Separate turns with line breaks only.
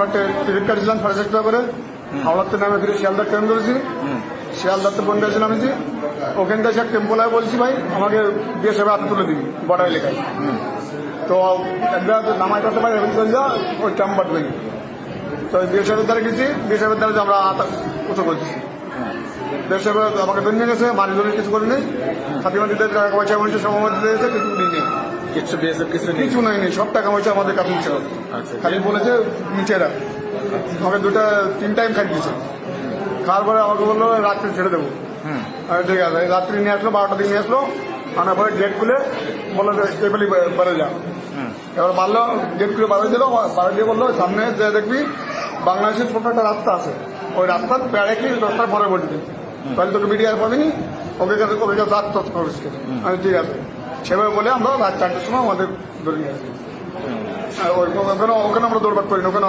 আমরা টিকিট কাটছিলাম 6:30 টাকা করে। হাওড়াতে নামে ফিরে শিয়ালদার ট্রেন ধরেছি। শিয়ালদাতে বন্ধে এসে নামেছি। ওখান থেকে এক টেম্পোলায় বলছি ভাই আমাকে বিএসএফ হাতে তুলে দিবি বর্ডার এলাকায়। তো একবার নামাই করতে পারি এখন চলে যা ওই ক্যাম্পার ভেঙে। তো বিএসএফের দ্বারা গেছি, বিএসএফের দ্বারা আমরা উঁচু করছি। বিএসএফ আমাকে ধরে নিয়ে গেছে, মারি ধরে কিছু করিনি। সাথীমাতিদের টাকা পয়সা মানুষের সমামতি দিয়েছে, কিছু নিয়ে কিছু নেই, সব টাকা পয়সা আমাদের কাছে ছিল। খালি বলেছে নিচে রাখ। আমাকে 3 টাইম খাই দিয়েছে। খাওয়ার পরে আমাকে বললো রাত্রি ছেড়ে দেবো। ঠিক আছে, রাত্রি নিয়ে আসলো, 12টা দিন নিয়ে আসলো। আনার পরে গেট খুলে বললো টেবিলি বাড়ে যা। এবার মারলো, গেট খুলে বাড়ি দিল, বাড়ি দিয়ে বললো সামনে যে দেখবি বাংলাদেশের ছোট একটা রাস্তা আছে, ওই রাস্তার বেড়ে কি রাস্তার পরে বলবি, তাহলে তোকে মিডিয়ার পাবিনি, ওকে কাছে রাত তৎ করিস। আমি ঠিক আছে, সেভাবে বলে আমরা রাত 4টার সময় আমাদের ধরে নিয়ে আসি। ওখানে আমরা দৌড়বাদ করি না, ওখানে